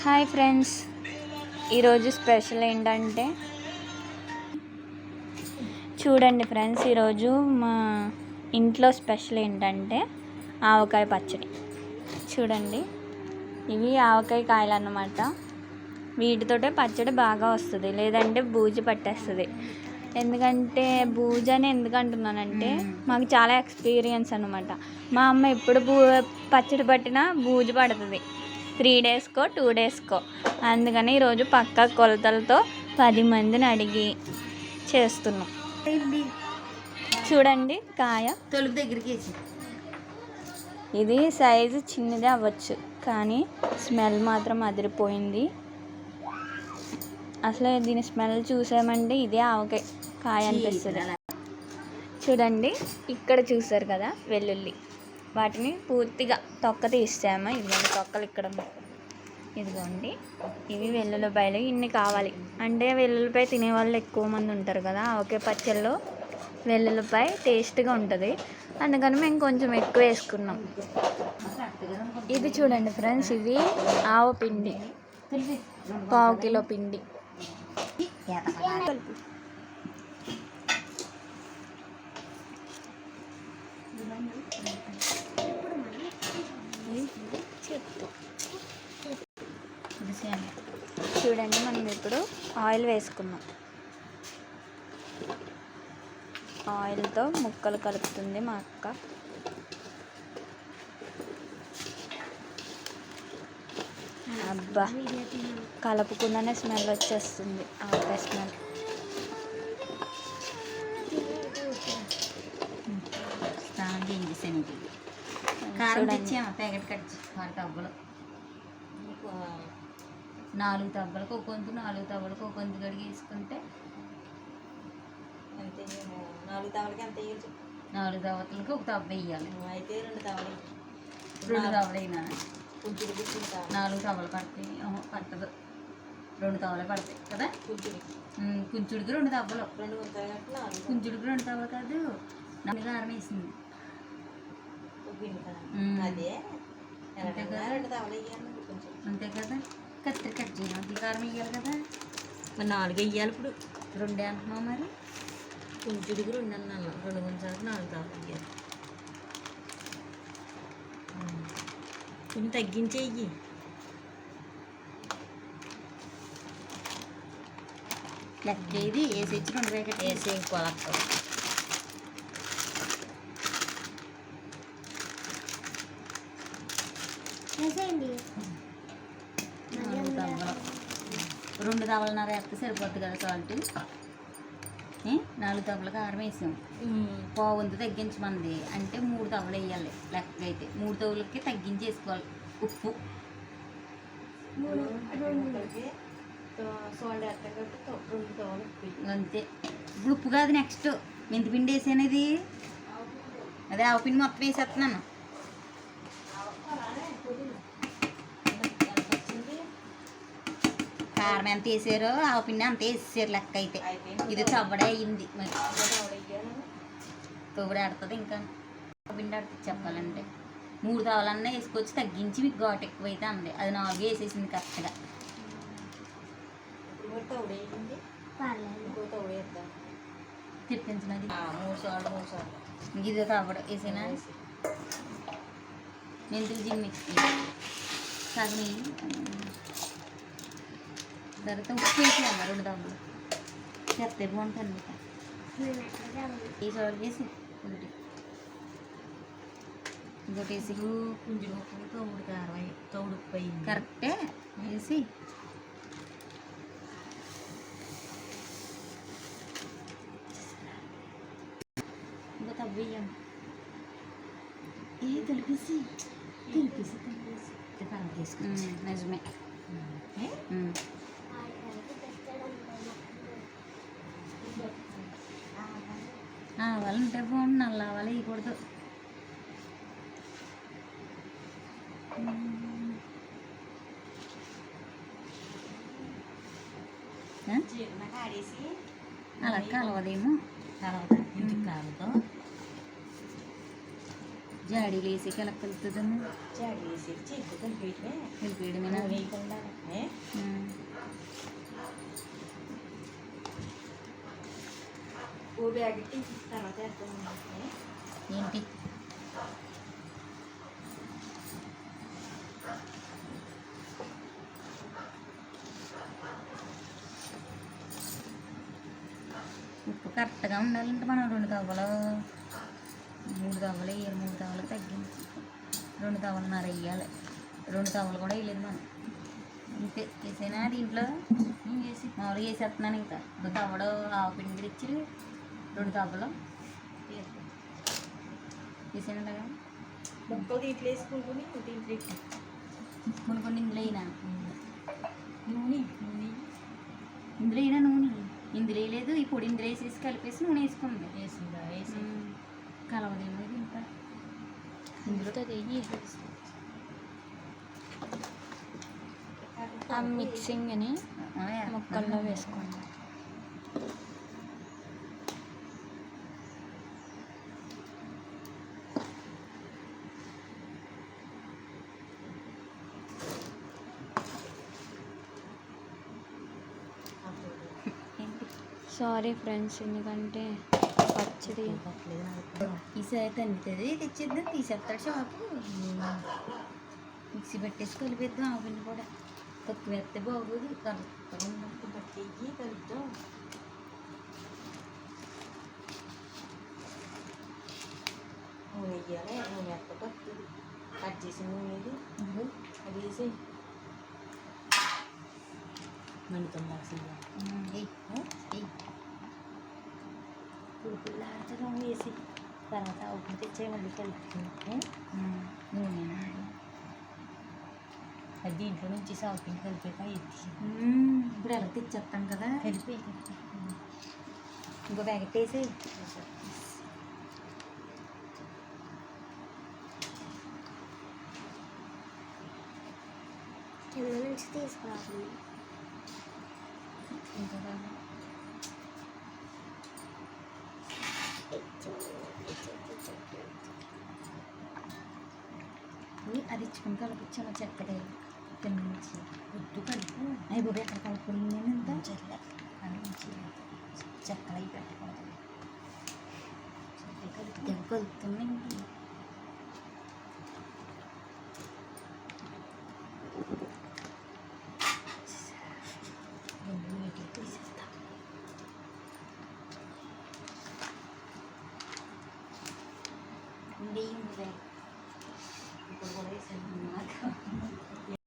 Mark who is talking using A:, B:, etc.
A: Hi friends, ఈరోజు special ఏంటంటే చూడండి ఫ్రెండ్స్, ఈరోజు మా ఇంట్లో స్పెషల్ ఏంటంటే ఆవకాయ పచ్చడి. చూడండి, ఇవి ఆవకాయ కాయలు అన్నమాట. వీటితోటే పచ్చడి బాగా వస్తుంది, లేదంటే బూజు పట్టేస్తుంది. ఎందుకంటే బూజు అని ఎందుకంటున్నానంటే మాకు చాలా ఎక్స్పీరియన్స్ అనమాట. మా అమ్మ ఎప్పుడు పచ్చడి పట్టినా బూజు పడుతుంది, 3 డేస్కో 2 డేస్కో. అందుకని ఈరోజు పక్కా కొలతలతో 10 మందిని అడిగి చేస్తున్నాం. చూడండి, కాయ
B: తొలుపు దగ్గరికి
A: ఇది సైజు చిన్నదే అవ్వచ్చు, కానీ స్మెల్ మాత్రం అదిరిపోయింది. అసలు దీని స్మెల్ చూసామంటే ఇదే ఆవకాయ కాయ అనిపిస్తుంది. చూడండి, ఇక్కడ చూసారు కదా వెల్లుల్లి, వాటిని పూర్తిగా తొక్క తీసాము. ఇదిగోండి తొక్కలు ఇక్కడ, ఇదిగోండి ఇవి వెల్లుల్లిపాయలు. ఇన్ని కావాలి అంటే వెల్లుల్లిపాయ తినేవాళ్ళు ఎక్కువ మంది ఉంటారు కదా. ఆవకాయ పచ్చళ్ళలో వెల్లుల్లిపాయ టేస్ట్గా ఉంటుంది, అందుకని మేము కొంచెం ఎక్కువ వేసుకున్నాం. ఇది చూడండి ఫ్రెండ్స్, ఇది ఆవ పిండి, 1/2 కిలో పిండి. చూడండి, మనం ఇప్పుడు ఆయిల్ వేసుకున్నాం. ఆయిల్తో ముక్కలు కలుపుతుంది మా అక్క. అబ్బా, కలుపుకుండానే స్మెల్ వచ్చేస్తుంది, ఆవకాయ స్మెల్.
B: చూడండి, ప్యాకెట్ కట్ 4 తవ్వలు, 4 తవ్వలకు ఒక కొంత, 4 తవ్వలకు ఒక కొంత కడిగి వేసుకుంటే అంతే. 4 తవ్వలకి ఎంత వేయాలి? 4 తవ్వలకి ఒక తవ్వ వేయాలి. అయితే 2 తవ్వలు, 2 తవ్వలైనా కొంచెం 4 తవ్వలు పడతాయి. పట్టదు, 2 తవ్వలే పడతాయి కదా. కుంచుడికి 2 తవ్వలు, కుంచుడికి 2 తవ్వలు కాదు. 4 కారం వేసింది అదే, అంతే కదా. 2 తవ్వలు వేయాలి కొంచెం, అంతే కదా. కత్తిరి కట్ చేయాలి, కారం వేయాలి కదా. మరి 4 వేయాలి. ఇప్పుడు 2 అంటున్నావు. మరి కుంచుడికి 2 అన్నాను, 2 కొంచెం 4 తవ్వలు వేయాలి. కొంచెం తగ్గించేయి. లెక్క ఇది వేసి ఇచ్చి 2 ప్యాకెట్ వేసి కొలత. వేసేయండి. 2 తవ్వలన్నర వేస్తే సరిపోద్ది కదా సాల్ట్. 4 తవ్వలు కారం వేసాం. పావుంత తగ్గించమంది అంటే 3 తవ్వలు వేయాలి. లెక్క అయితే 3 తవ్వలకి తగ్గించి వేసుకోవాలి. ఉప్పు అంతే. ఇప్పుడు ఉప్పు కాదు, నెక్స్ట్ మెంతిపిండి వేసాను. ఇది అదే ఆవపిండి మొత్తం వేసేస్తున్నాను. కారం ఎంత వేసారో ఆవపిండి అంత వేసేసారు లెక్క అయితే. ఇది తవ్వడే అయ్యింది. మరి తవ్వడే ఆడుతుంది. ఇంకా పిండి ఆడుతుంది చెప్పాలంటే. 3 తవ్వలన్నా వేసుకొచ్చి తగ్గించి మీకు ఘాటు ఎక్కువైతే అంది. అది 4 వేసేసింది కరెక్ట్గా. తెప్పించినది 3 సార్లు ఇది తవ్వడం వేసినా. మెంతులు జిమ్మి సగం తర్వాత ఉప్పు వేసేయాలి. 2 తవ్వలు చెప్తే బాగుంటుంది. ఈ సాల్ట్ వేసి ఇంకోటి వేసి కొంచెం ఉప్పు, తౌడు కారం, తౌడు ఉప్పు అయ్యింది కరెక్టే వేసి ఇంకా తవ్వేయం. తెలిపేసి తీసుకుని నిజమే. ఆవాలు ఉంటే బాగుంది, నల్ల ఆవాలు వేయకూడదు. అలా కలవదేమో. కలవదా ఇంటికి కాలతో జాడీలు వేసి ఎలా కలుపుతుందమ్మా?
C: జాడి వేసి చేతి కలిపేయటమే.
B: కలిపేయడమేనా?
C: వేయకుండా ఓ బ్యాగ్ తర్వాత వేస్తాం.
B: ఏంటి ఉప్పు కరెక్ట్గా ఉండాలంటే మనం 2 తవ్వలు 3 తవ్వలు వేయాలి. 3 తవ్వలు తగ్గింది. 2 తవ్వలున్నర వేయాలి. 2 తవ్వలు కూడా వేయలేదు మనం. ఇంతే వేసేనా దీంట్లో వేసి మామూలుగా వేసేస్తున్నాను. ఇంకా ఒక తవ్వడు ఆవపిండి తెచ్చి 2 తవ్వలు వేసేనలాగా
C: ముక్కలు దీంట్లో వేసుకుంటుని దీంట్లో
B: కొన్ని ఇందులో అయినా నూనె ఇందులో అయినా నూనె ఇందులో వేయలేదు. ఈ పొడి ఇందులో వేసేసి కలిపేసి నూనె వేసుకుంది.
C: వేసిందా? వేసి
B: కలవదేమో ఇది ఇంకా ఇందులో
A: వెయ్యి ఆ మిక్సింగ్ని ముక్కల్లో వేసుకోండి. సారీ ఫ్రెండ్స్, ఎందుకంటే పచ్చడి
B: ఈసారి తండుతుంది తెచ్చిద్దాం. తీసేస్తాడు షాపు. మిక్సీ పెట్టేసి కలిపేద్దాం. ఆవిని కూడా తక్కువ వేస్తే బాగోదు.
C: బట్టి కలుపుతాం. నూనె వేయాలి. నూనె ఎంత పడుతుంది? కట్ చేసి నూనె అది వేసి మండుతుంది. పులుపులాడితే నూనె వేసి తర్వాత ఉప్పు తెచ్చే మళ్ళీ కలుపుతుంది.
B: నూనె
C: అది దీంట్లో నుంచి సాగుతుంది కలిపాక
B: ఇప్పుడు ఎలా తెచ్చేస్తాం కదా.
C: కలిపి
B: ఇంకో ప్యాకెట్ వేసి
A: కింద నుంచి తీసుకురావాలి.
B: ఇంకా అది ఇచ్చుకుని కలిపించాను. చక్కగా తినచ్చు.
C: గుడ్డు కలుపు.
B: అవి బాబు ఎక్కడ కలుపుకుని నేను ఇంత
C: చెల్ల నుంచి చక్కగా అవి పెట్టకూడదు.
B: కలుపుతున్నాయి.
C: తీసేస్తాం.
B: ఉండే
C: ఇప్పుడు కూడా వేసాను.